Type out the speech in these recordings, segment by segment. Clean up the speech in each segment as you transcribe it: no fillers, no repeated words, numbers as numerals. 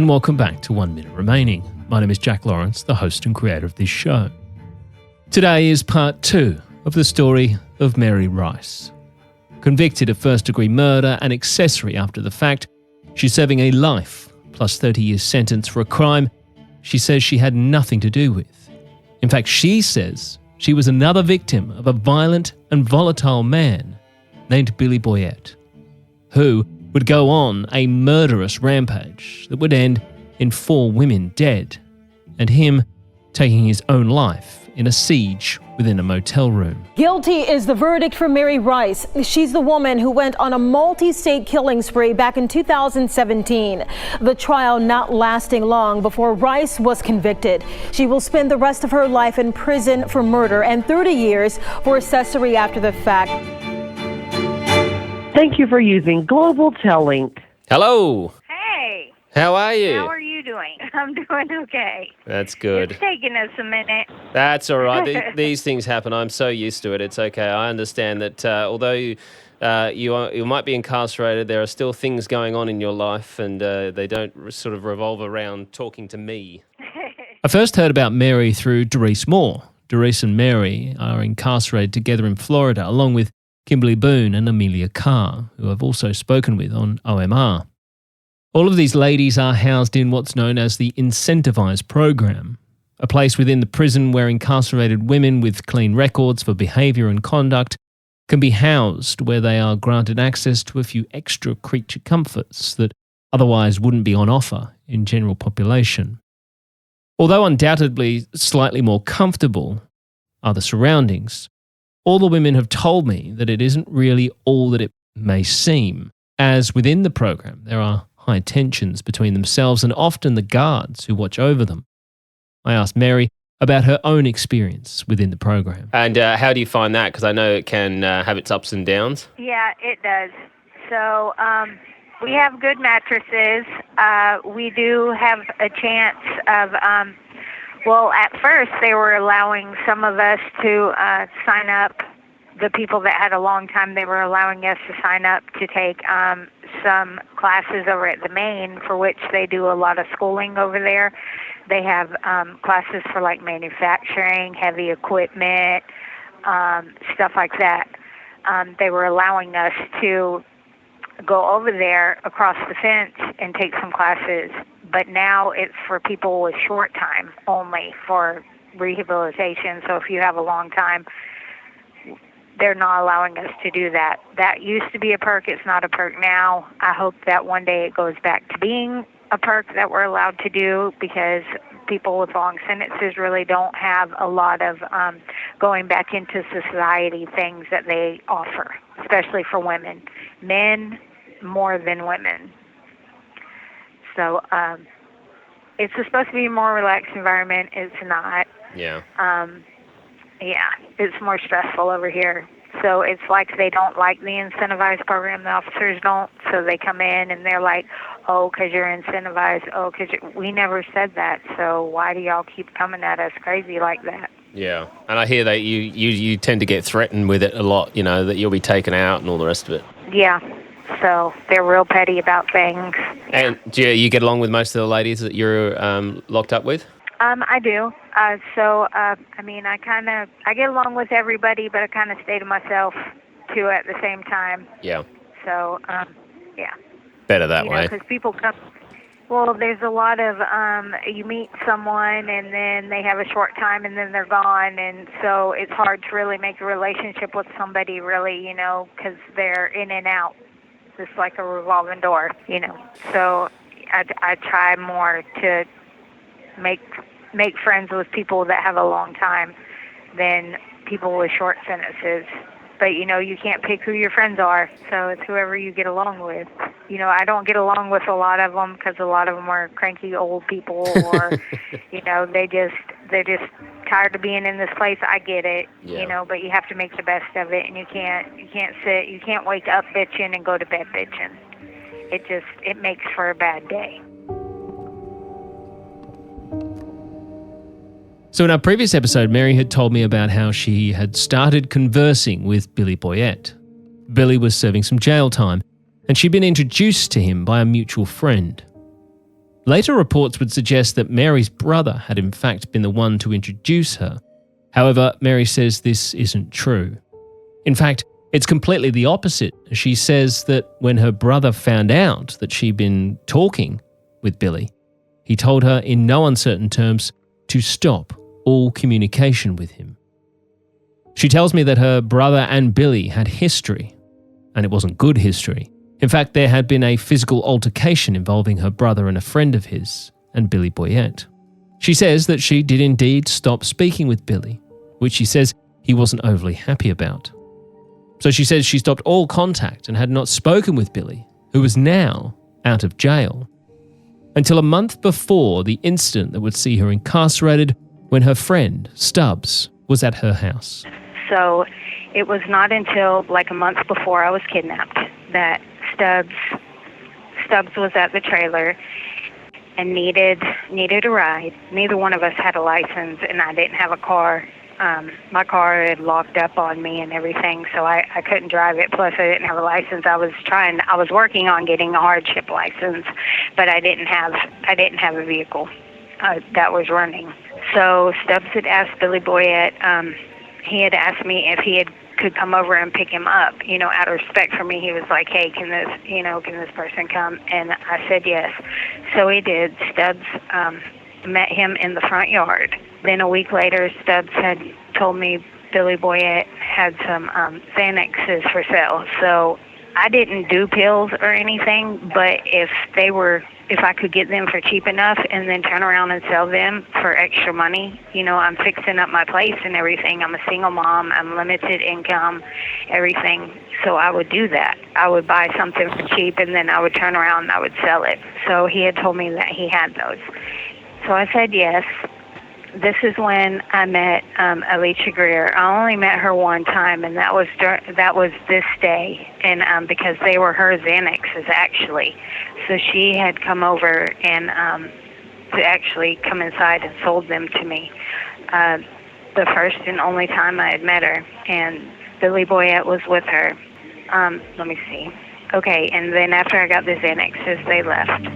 and welcome back to 1 Minute Remaining. My name is Jack Lawrence, the host and creator of this show. Today is part 2 of the story of Mary Rice. Convicted of first-degree murder and accessory after the fact, she's serving a life plus 30 years sentence for a crime she says she had nothing to do with. In fact, she says she was another victim of a violent and volatile man named Billy Boyette, who would go on a murderous rampage that would end in 4 women dead and him taking his own life in a siege within a motel room. Guilty is the verdict for Mary Rice. She's the woman who went on a multi-state killing spree back in 2017. The trial not lasting long before Rice was convicted. She will spend the rest of her life in prison for murder and 30 years for accessory after the fact. Thank you for using Global Tellink. Hello. Hey. How are you? How are you doing? I'm doing okay. That's good. It's taking us a minute. That's all right. These things happen. I'm so used to it. It's okay. I understand that although you might be incarcerated, there are still things going on in your life, and they don't sort of revolve around talking to me. I first heard about Mary through Doris Moore. Doris and Mary are incarcerated together in Florida, along with Kimberly Boone and Amelia Carr, who I've also spoken with on OMR. All of these ladies are housed in what's known as the Incentivized Program, a place within the prison where incarcerated women with clean records for behaviour and conduct can be housed, where they are granted access to a few extra creature comforts that otherwise wouldn't be on offer in general population. Although undoubtedly slightly more comfortable are the surroundings, all the women have told me that it isn't really all that it may seem, as within the program there are high tensions between themselves and often the guards who watch over them. I asked Mary about her own experience within the program. And how do you find that? Because I know it can have its ups and downs. Yeah, it does. So we have good mattresses. We do have a chance of, well, at first they were allowing some of us to sign up. The people that had a long time, they were allowing us to sign up to take some classes over at the Main, for which they do a lot of schooling over there. They have classes for like manufacturing, heavy equipment, stuff like that. They were allowing us to go over there across the fence and take some classes. But now it's for people with short time only for rehabilitation. So if you have a long time, they're not allowing us to do that. That used to be a perk. It's not a perk now. I hope that one day it goes back to being a perk that we're allowed to do, because people with long sentences really don't have a lot of going back into society things that they offer, especially for women. Men more than women. So it's supposed to be a more relaxed environment. It's not. Yeah. Yeah, it's more stressful over here. So it's like they don't like the incentivized program. The officers don't. So they come in and they're like, oh, because you're incentivized. Oh, because we never said that. So why do y'all keep coming at us crazy like that? Yeah. And I hear that you tend to get threatened with it a lot, you know, that you'll be taken out and all the rest of it. Yeah. So they're real petty about things. And do you get along with most of the ladies that you're locked up with? I do. I mean, I get along with everybody, but I kind of stay to myself, too, at the same time. Yeah. So, yeah. Better that way. Because people come, well, there's a lot of, you meet someone and then they have a short time and then they're gone. And so it's hard to really make a relationship with somebody, really, you know, because they're in and out. It's like a revolving door, you know. So I try more to make friends with people that have a long time than people with short sentences. But, you know, you can't pick who your friends are, so it's whoever you get along with. You know, I don't get along with a lot of them because a lot of them are cranky old people or, you know, they're just tired of being in this place. I get it, you know, but you have to make the best of it, and you can't wake up bitching and go to bed bitching. It makes for a bad day. So in our previous episode, Mary had told me about how she had started conversing with Billy Boyette. Billy was serving some jail time, and she'd been introduced to him by a mutual friend. Later reports would suggest that Mary's brother had in fact been the one to introduce her. However, Mary says this isn't true. In fact, it's completely the opposite. She says that when her brother found out that she'd been talking with Billy, he told her in no uncertain terms to stop all communication with him. She tells me that her brother and Billy had history, and it wasn't good history. In fact, there had been a physical altercation involving her brother and a friend of his, and Billy Boyette. She says that she did indeed stop speaking with Billy, which she says he wasn't overly happy about. So she says she stopped all contact and had not spoken with Billy, who was now out of jail, until a month before the incident that would see her incarcerated when her friend, Stubbs, was at her house. So it was not until like a month before I was kidnapped that Stubbs was at the trailer and needed a ride. Neither one of us had a license, and I didn't have a car. My car had locked up on me and everything, so I couldn't drive it. Plus, I didn't have a license. I was working on getting a hardship license, but I didn't have a vehicle that was running. So Stubbs had asked Billy Boyette. He had asked me if he could come over and pick him up. Out of respect for me, he was like, "Hey, can this person come?" And I said yes. So he did. Stubbs met him in the front yard. Then a week later, Stubbs had told me Billy Boyette had some Xanaxes for sale. So I didn't do pills or anything, but if I could get them for cheap enough and then turn around and sell them for extra money, I'm fixing up my place and everything. I'm a single mom. I'm limited income, everything. So I would do that. I would buy something for cheap and then I would turn around and I would sell it. So he had told me that he had those. So I said yes. This is when I met Alicia Greer. I only met her one time, and that was this day, and because they were her Xanaxes actually. So she had come over and to actually come inside and sold them to me. The first and only time I had met her, and Billy Boyette was with her. Let me see. Okay, and then after I got the Xanaxes, they left.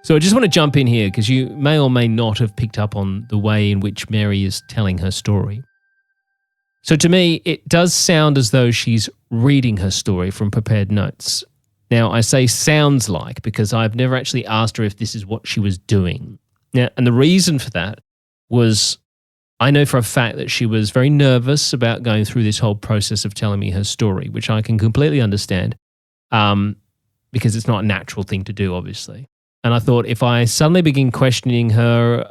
So I just want to jump in here because you may or may not have picked up on the way in which Mary is telling her story. So to me, it does sound as though she's reading her story from prepared notes. Now, I say sounds like because I've never actually asked her if this is what she was doing. Now, and the reason for that was I know for a fact that she was very nervous about going through this whole process of telling me her story, which I can completely understand because it's not a natural thing to do, obviously. And I thought if I suddenly begin questioning her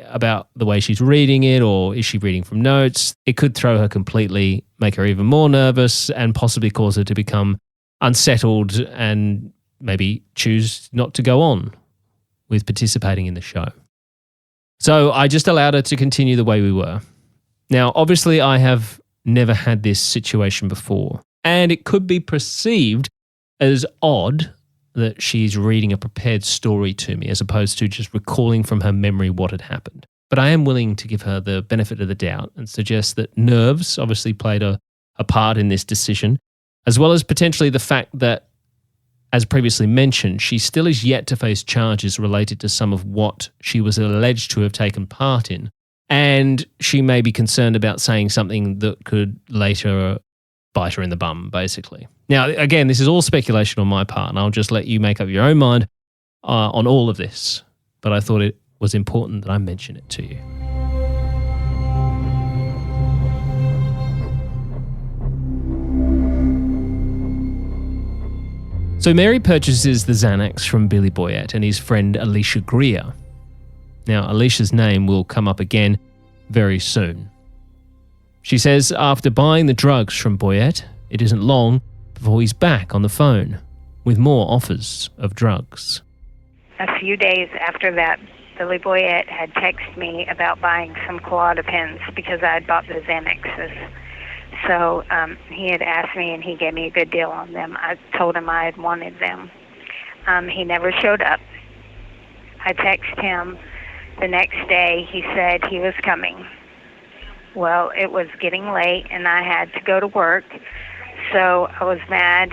about the way she's reading it or is she reading from notes, it could throw her completely, make her even more nervous and possibly cause her to become unsettled and maybe choose not to go on with participating in the show. So I just allowed her to continue the way we were. Now, obviously, I have never had this situation before, and it could be perceived as odd that she's reading a prepared story to me as opposed to just recalling from her memory what had happened. But I am willing to give her the benefit of the doubt and suggest that nerves obviously played a part in this decision, as well as potentially the fact that, as previously mentioned, she still is yet to face charges related to some of what she was alleged to have taken part in. And she may be concerned about saying something that could later bite her in the bum, basically. Now, again, this is all speculation on my part, and I'll just let you make up your own mind on all of this. But I thought it was important that I mention it to you. So Mary purchases the Xanax from Billy Boyette and his friend Alicia Greer. Now, Alicia's name will come up again very soon. She says after buying the drugs from Boyette, it isn't long before he's back on the phone with more offers of drugs. A few days after that, Billy Boyette had texted me about buying some Klonopins because I had bought the Xanaxes. So he had asked me, and he gave me a good deal on them. I told him I had wanted them. He never showed up. I texted him the next day. He said he was coming. Well, it was getting late and I had to go to work, so I was mad,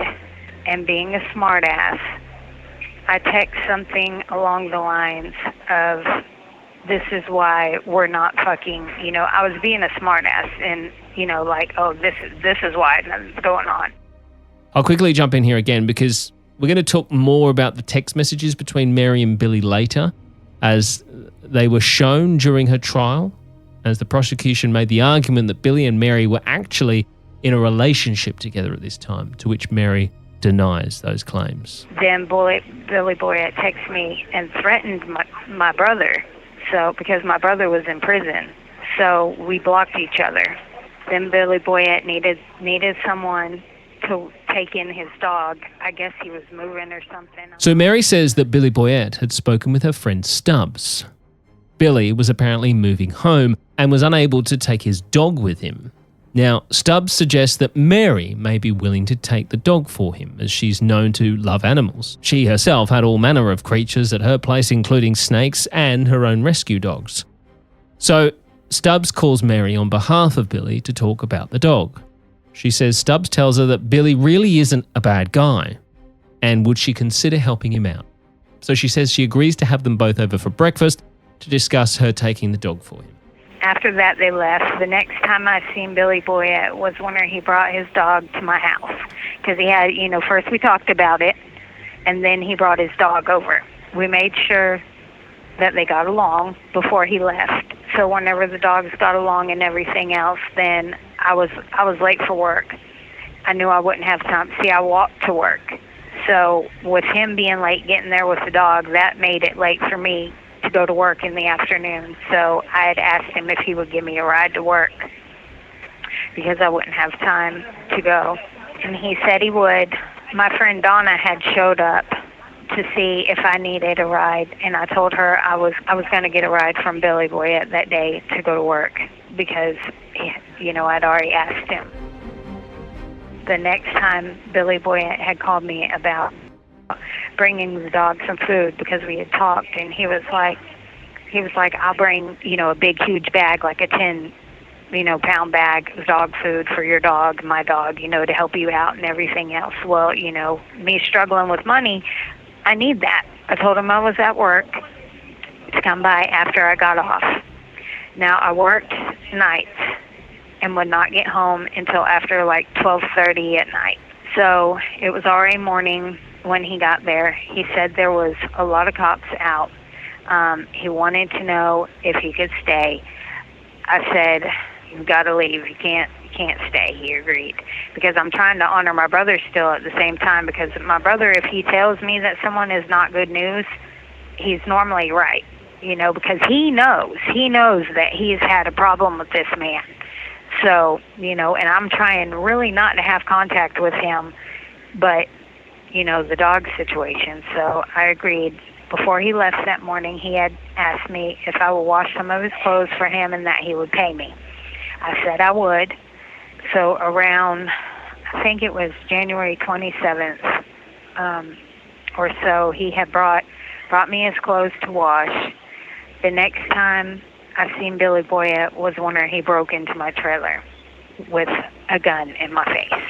and being a smartass, I text something along the lines of, "This is why we're not fucking." I was being a smartass, and like, "Oh, this is why nothing's going on." I'll quickly jump in here again because we're going to talk more about the text messages between Mary and Billy later, as they were shown during her trial, as the prosecution made the argument that Billy and Mary were actually in a relationship together at this time, to which Mary denies those claims. Then Billy Boyette texted me and threatened my brother, so because my brother was in prison, so we blocked each other. Then Billy Boyette needed someone to take in his dog. I guess he was moving or something. So Mary says that Billy Boyette had spoken with her friend Stubbs. Billy was apparently moving home and was unable to take his dog with him. Now, Stubbs suggests that Mary may be willing to take the dog for him, as she's known to love animals. She herself had all manner of creatures at her place, including snakes and her own rescue dogs. So Stubbs calls Mary on behalf of Billy to talk about the dog. She says Stubbs tells her that Billy really isn't a bad guy, and would she consider helping him out. So she says she agrees to have them both over for breakfast to discuss her taking the dog for him. After that, they left. The next time I seen Billy Boyette was when he brought his dog to my house. Because he had, first we talked about it, and then he brought his dog over. We made sure that they got along before he left. So whenever the dogs got along and everything else, then I was late for work. I knew I wouldn't have time. See, I walked to work. So with him being late getting there with the dog, that made it late for me to go to work in the afternoon. So I had asked him if he would give me a ride to work because I wouldn't have time to go. And he said he would. My friend Donna had showed up to see if I needed a ride, and I told her I was going to get a ride from Billy Boyette that day to go to work because, I'd already asked him. The next time Billy Boyette had called me about bringing the dog some food because we had talked, and he was like, "I'll bring, a big, huge bag, like a 10, pound bag of dog food for your dog, my dog, to help you out and everything else." Well, me struggling with money, I need that. I told him I was at work to come by after I got off. Now, I worked nights and would not get home until after like 12:30 at night. So it was already morning when he got there. He said there was a lot of cops out. He wanted to know if he could stay. I said, "You've got to leave. You can't stay." He agreed, because I'm trying to honor my brother still at the same time, because my brother, if he tells me that someone is not good news, he's normally right, because he knows that he's had a problem with this man. So, and I'm trying really not to have contact with him, but, the dog situation. So I agreed. Before he left that morning, he had asked me if I would wash some of his clothes for him and that he would pay me. I said I would. So around, I think it was January 27th or so, he had brought me his clothes to wash. The next time I seen Billy Boyette was when he broke into my trailer with a gun in my face.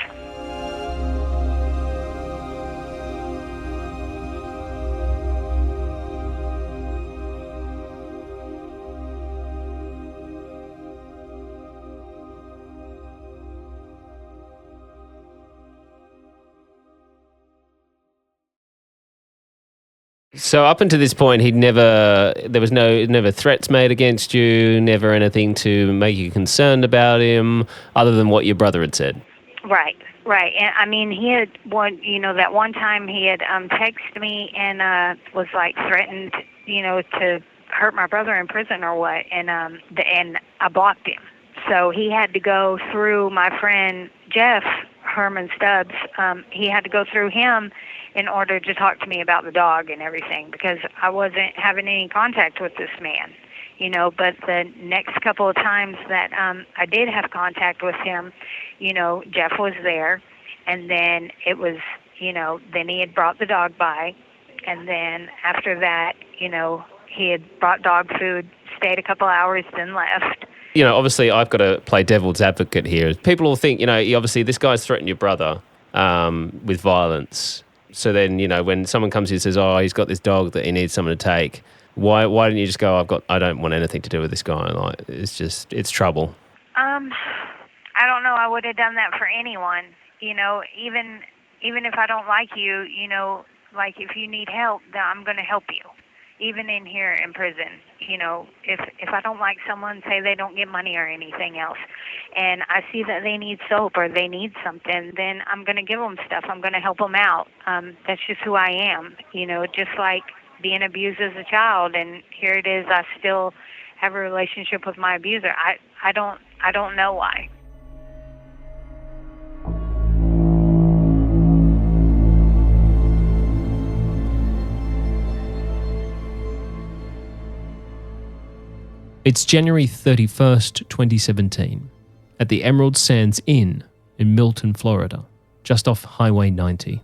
So up until this point, there was never threats made against you, never anything to make you concerned about him, other than what your brother had said. Right. And I mean, he had that one time he had texted me and was like threatened, to hurt my brother in prison or what, and I blocked him. So he had to go through my friend Jeff Herman Stubbs. He had to go through him in order to talk to me about the dog and everything, because I wasn't having any contact with this man, but the next couple of times that I did have contact with him, Jeff was there, and then it was, then he had brought the dog by, and then after that, he had brought dog food, stayed a couple hours, then left. Obviously I've got to play devil's advocate here. People will think, obviously this guy's threatened your brother with violence. So then, when someone comes in and says, oh, he's got this dog that he needs someone to take, why don't you just go, I don't want anything to do with this guy. Like, it's trouble. I don't know. I would have done that for anyone. Even if I don't like you, like if you need help, then I'm going to help you. Even in here in prison, if I don't like someone, say they don't get money or anything else, and I see that they need soap or they need something, then I'm going to give them stuff. I'm going to help them out. That's just who I am, just like being abused as a child. And here it is. I still have a relationship with my abuser. I don't know why. It's January 31st, 2017, at the Emerald Sands Inn in Milton, Florida, just off Highway 90.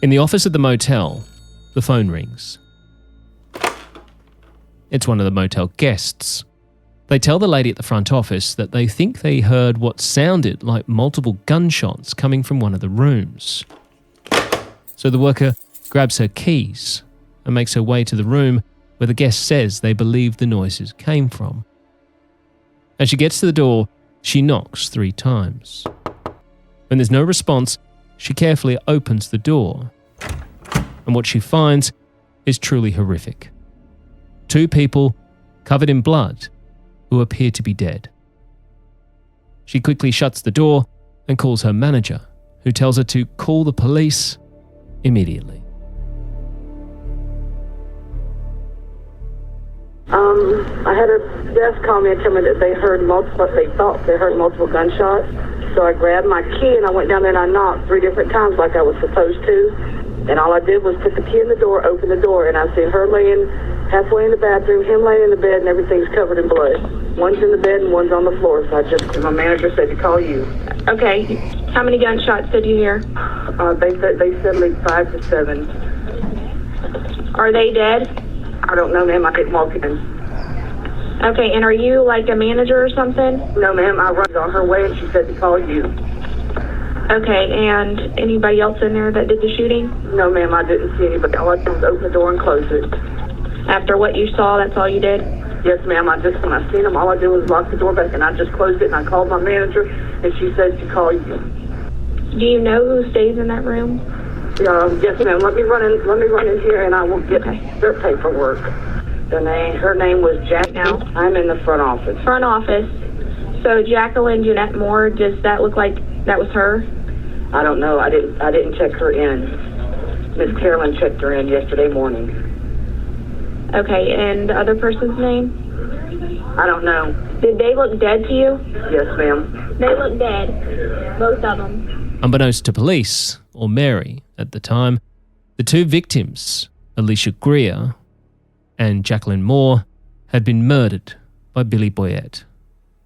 In the office at the motel, the phone rings. It's one of the motel guests. They tell the lady at the front office that they think they heard what sounded like multiple gunshots coming from one of the rooms. So the worker grabs her keys and makes her way to the room where the guest says they believe the noises came from. As she gets to the door, she knocks 3 times. When there's no response, she carefully opens the door. And what she finds is truly horrific. 2 people covered in blood who appear to be dead. She quickly shuts the door and calls her manager, who tells her to call the police immediately. I had a desk call me and tell me that they thought they heard multiple gunshots. So I grabbed my key and I went down there and I knocked 3 different times like I was supposed to. And all I did was put the key in the door, open the door, and I see her laying halfway in the bathroom, him laying in the bed, and everything's covered in blood. One's in the bed and one's on the floor. So my manager said to call you. Okay. How many gunshots did you hear? They said like 5 to 7. Are they dead? I don't know, ma'am. I didn't walk in. Okay, and are you like a manager or something? No, ma'am. I was on her way and she said to call you. Okay, and anybody else in there that did the shooting? No, ma'am. I didn't see anybody. All I did was open the door and close it. After what you saw, that's all you did? Yes, ma'am. When I seen them, all I did was lock the door back and I just closed it and I called my manager and she said to call you. Do you know who stays in that room? Yes, ma'am. Let me run in here and I will get their paperwork. Her name was Jack. Now I'm in the front office. Front office. So Jacqueline Jeanette Moore, does that look like that was her? I don't know. I didn't check her in. Miss Carolyn checked her in yesterday morning. Okay, and the other person's name? I don't know. Did they look dead to you? Yes, ma'am. They look dead. Both of them. Unbeknownst to police, or Mary at the time, the 2 victims, Alicia Greer and Jacqueline Moore, had been murdered by Billy Boyette,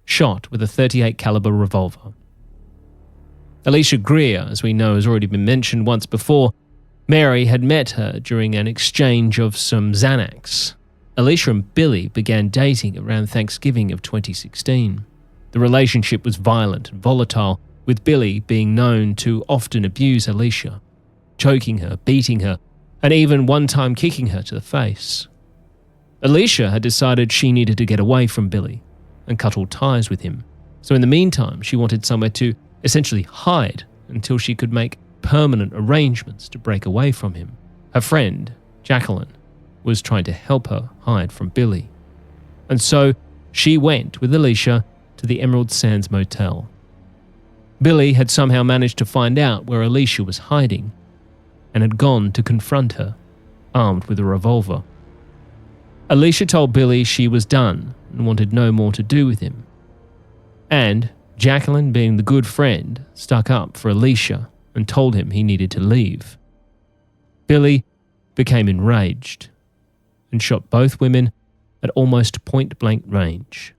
shot with a .38 caliber revolver. Alicia Greer, as we know, has already been mentioned once before. Mary had met her during an exchange of some Xanax. Alicia and Billy began dating around Thanksgiving of 2016. The relationship was violent and volatile, with Billy being known to often abuse Alicia, choking her, beating her, and even one time kicking her to the face. Alicia had decided she needed to get away from Billy and cut all ties with him. So in the meantime, she wanted somewhere to essentially hide until she could make permanent arrangements to break away from him. Her friend, Jacqueline, was trying to help her hide from Billy. And so she went with Alicia to the Emerald Sands Motel. Billy had somehow managed to find out where Alicia was hiding and had gone to confront her, armed with a revolver. Alicia told Billy she was done and wanted no more to do with him. And Jacqueline, being the good friend, stuck up for Alicia and told him he needed to leave. Billy became enraged and shot both women at almost point-blank range,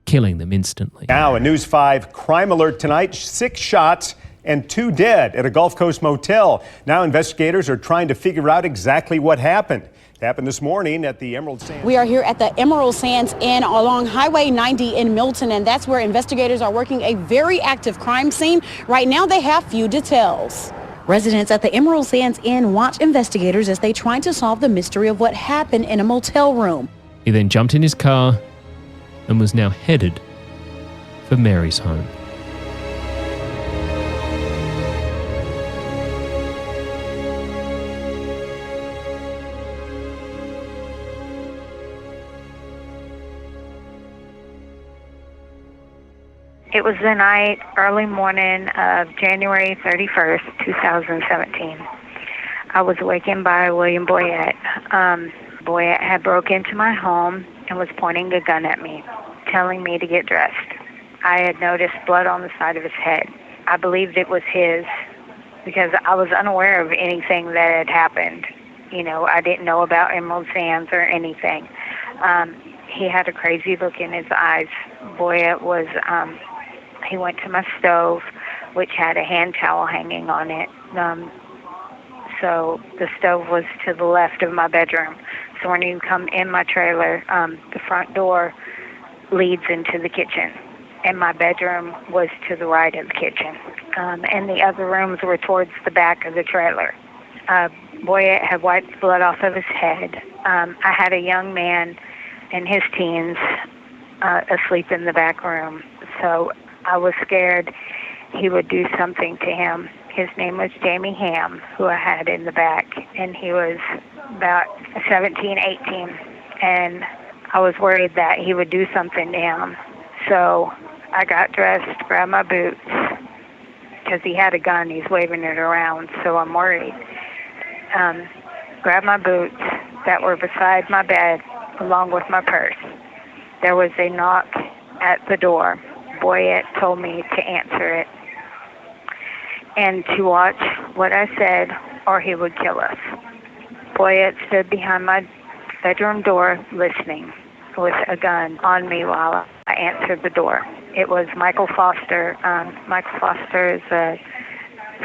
killing them instantly. Now, a News 5 crime alert tonight. 6 shots and 2 dead at a Gulf Coast motel. Now investigators are trying to figure out exactly what happened. It happened this morning at the Emerald Sands. We are here at the Emerald Sands Inn along Highway 90 in Milton, and that's where investigators are working a very active crime scene. Right now they have few details. Residents at the Emerald Sands Inn watch investigators as they try to solve the mystery of what happened in a motel room. He then jumped in his car and was now headed for Mary's home. It was the night, early morning of January 31st, 2017. I was awakened by William Boyette. Boyette had broke into my home and was pointing a gun at me, telling me to get dressed. I had noticed blood on the side of his head. I believed it was his because I was unaware of anything that had happened. You know, I didn't know about Emerald Sands or anything. He had a crazy look in his eyes. Boyette was... He went to my stove, which had a hand towel hanging on it. So the stove was to the left of my bedroom. So when you come in my trailer, the front door leads into the kitchen. And my bedroom was to the right of the kitchen. And the other rooms were towards the back of the trailer. Boyette had wiped blood off of his head. I had a young man in his teens asleep in the back room. So I was scared he would do something to him. His name was Jamie Ham, who I had in the back, and he was about 17, 18, and I was worried that he would do something to him. So I got dressed, grabbed my boots, because he had a gun, he's waving it around, so I'm worried. Grabbed my boots that were beside my bed, along with my purse. There was a knock at the door. Boyette told me to answer it and to watch what I said or he would kill us. Boyette stood behind my bedroom door listening with a gun on me while I answered the door. It was Michael Foster. Michael Foster is a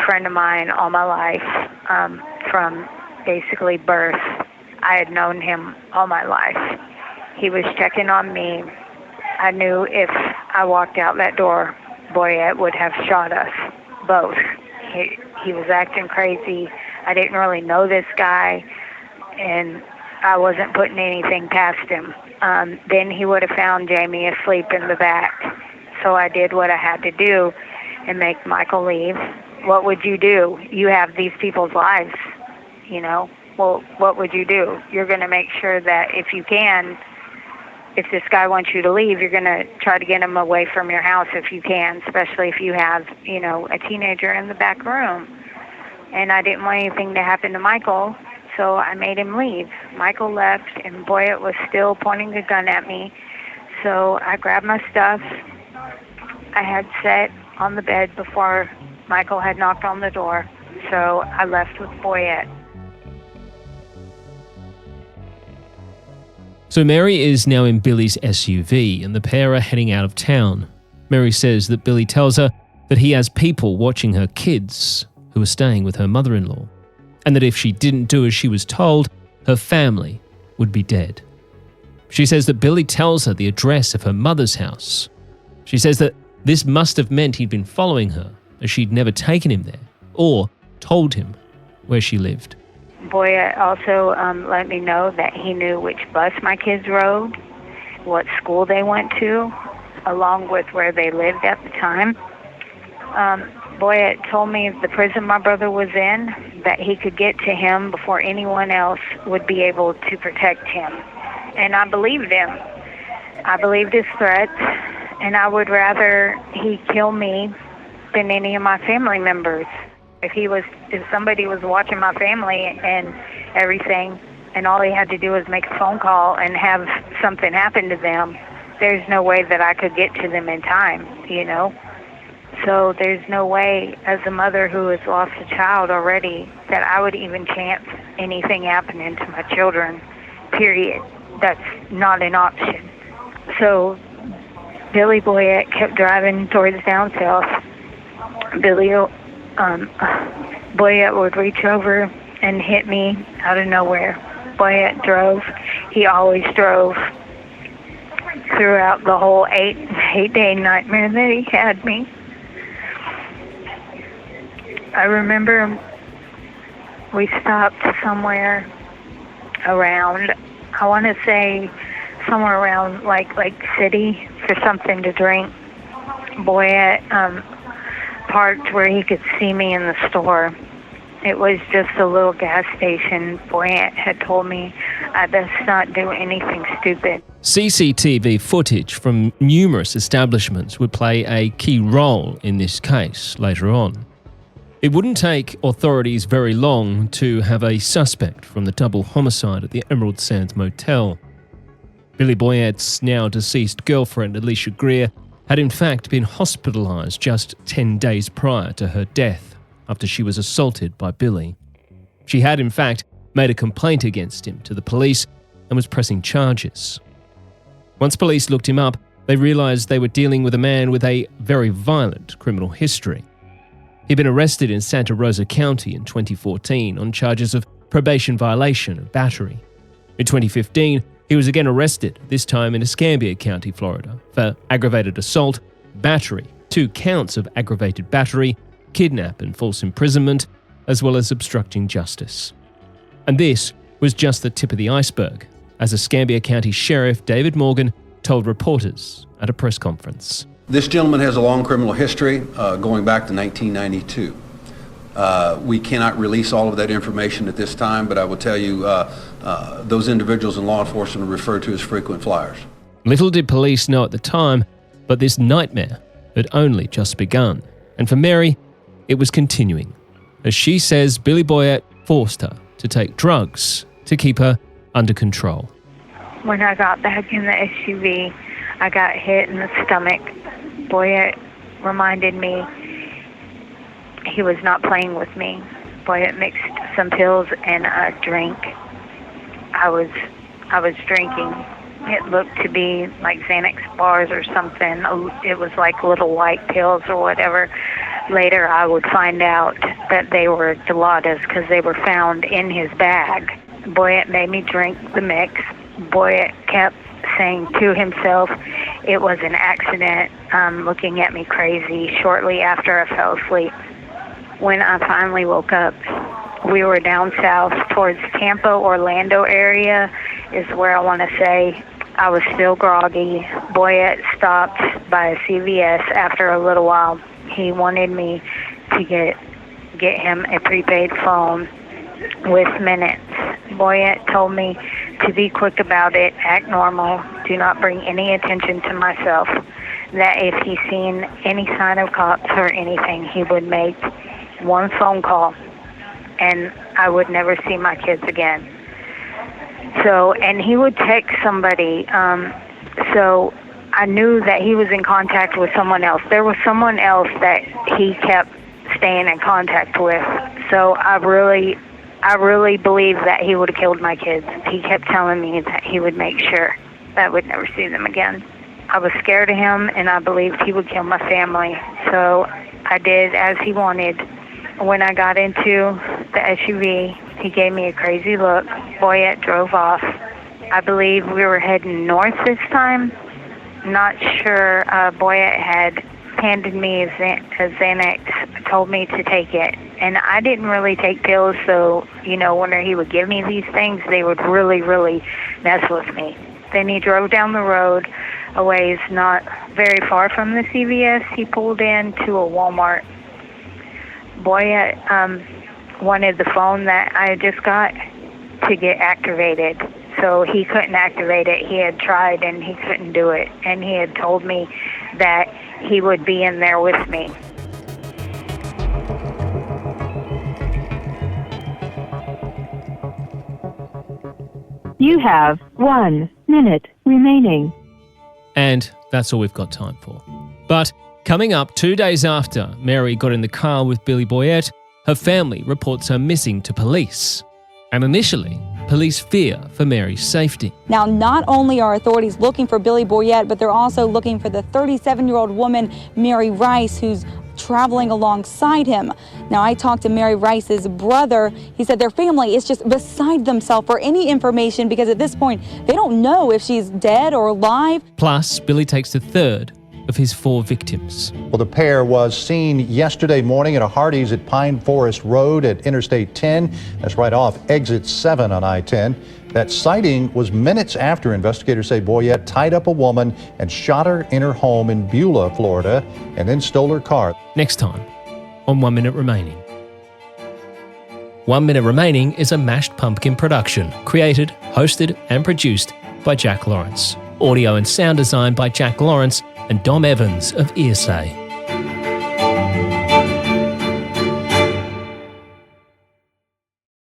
friend of mine all my life, from basically birth. I had known him all my life. He was checking on me. I knew if I walked out that door, Boyette would have shot us both. He was acting crazy. I didn't really know this guy, and I wasn't putting anything past him. Then he would have found Jamie asleep in the back. So I did what I had to do and make Michael leave. What would you do? You have these people's lives, you know. Well, what would you do? You're going to make sure that if you can, if this guy wants you to leave, you're going to try to get him away from your house if you can, especially if you have, you know, a teenager in the back room. And I didn't want anything to happen to Michael, so I made him leave. Michael left, and Boyette was still pointing a gun at me. So I grabbed my stuff I had set on the bed before Michael had knocked on the door. So I left with Boyette. So Mary is now in Billy's SUV, and the pair are heading out of town. Mary says that Billy tells her that he has people watching her kids who are staying with her mother-in-law, and that if she didn't do as she was told, her family would be dead. She says that Billy tells her the address of her mother's house. She says that this must have meant he'd been following her, as she'd never taken him there or told him where she lived. Boyette also let me know that he knew which bus my kids rode, what school they went to, along with where they lived at the time. Boyette told me the prison my brother was in, that he could get to him before anyone else would be able to protect him. And I believed him. I believed his threats, and I would rather he kill me than any of my family members. If somebody was watching my family and everything, and all he had to do was make a phone call and have something happen to them, there's no way that I could get to them in time, you know? So there's no way, as a mother who has lost a child already, that I would even chance anything happening to my children, period. That's not an option. So Billy Boyette kept driving towards down south. Billy Boyette would reach over and hit me out of nowhere. Boyette drove. He always drove throughout the whole eight-day nightmare that he had me. I remember we stopped somewhere around, I want to say somewhere around like City for something to drink. Boyette parked where he could see me in the store. It was just a little gas station. Boyette had told me I best not do anything stupid. CCTV footage from numerous establishments would play a key role in this case later on. It wouldn't take authorities very long to have a suspect from the double homicide at the Emerald Sands Motel. Billy Boyette's now deceased girlfriend, Alicia Greer, had in fact been hospitalised just 10 days prior to her death after she was assaulted by Billy. She had in fact made a complaint against him to the police and was pressing charges. Once police looked him up, they realised they were dealing with a man with a very violent criminal history. He'd been arrested in Santa Rosa County in 2014 on charges of probation violation and battery. In 2015, he was again arrested, this time in Escambia County, Florida, for aggravated assault, battery, 2 counts of aggravated battery, kidnap and false imprisonment, as well as obstructing justice. And this was just the tip of the iceberg, as Escambia County Sheriff David Morgan told reporters at a press conference. This gentleman has a long criminal history going back to 1992. We cannot release all of that information at this time, but I will tell you those individuals in law enforcement are referred to as frequent flyers. Little did police know at the time, but this nightmare had only just begun. And for Mary, it was continuing. As she says, Billy Boyette forced her to take drugs to keep her under control. When I got back in the SUV, I got hit in the stomach. Boyette reminded me he was not playing with me. Boyette mixed some pills and a drink. I was drinking. It looked to be like Xanax bars or something. It was like little white pills or whatever. Later, I would find out that they were Dilaudid because they were found in his bag. Boyette made me drink the mix. Boyette kept saying to himself it was an accident, looking at me crazy shortly after I fell asleep. When I finally woke up, we were down south towards Tampa, Orlando area is where I want to say. I was still groggy. Boyette stopped by a CVS after a little while. He wanted me to get him a prepaid phone with minutes. Boyette told me to be quick about it, act normal, do not bring any attention to myself, that if he seen any sign of cops or anything, he would make one phone call and I would never see my kids again. So, and he would text somebody, so I knew that he was in contact with someone else. There was someone else that he kept staying in contact with. So I really believe that he would have killed my kids. He kept telling me that he would make sure that I would never see them again. I was scared of him, and I believed he would kill my family. So I did as he wanted. When I got into the SUV, he gave me a crazy look. Boyette drove off. I believe we were heading north this time. Not sure. Boyette had handed me a Xanax, told me to take it. And I didn't really take pills, so, when he would give me these things, they would really, really mess with me. Then he drove down the road a ways, not very far from the CVS. He pulled into a Walmart. Boyette wanted the phone that I had just got to get activated. So he couldn't activate it. He had tried and he couldn't do it. And he had told me that he would be in there with me. You have 1 minute remaining. And that's all we've got time for. But coming up 2 days after Mary got in the car with Billy Boyette, her family reports her missing to police. And initially, police fear for Mary's safety. Now, not only are authorities looking for Billy Boyette, but they're also looking for the 37-year-old woman, Mary Rice, whose traveling alongside him. Now, I talked to Mary Rice's brother. He said their family is just beside themselves for any information because at this point, they don't know if she's dead or alive. Plus, Billy takes the third of his 4 victims. Well, the pair was seen yesterday morning at a Hardee's at Pine Forest Road at Interstate 10. That's right off exit 7 on I-10. That sighting was minutes after investigators say Boyette tied up a woman and shot her in her home in Beulah, Florida, and then stole her car. Next time on 1 Minute Remaining. 1 Minute Remaining is a Mashed Pumpkin production, created, hosted and produced by Jack Lawrence. Audio and sound design by Jack Lawrence and Dom Evans of Earsay.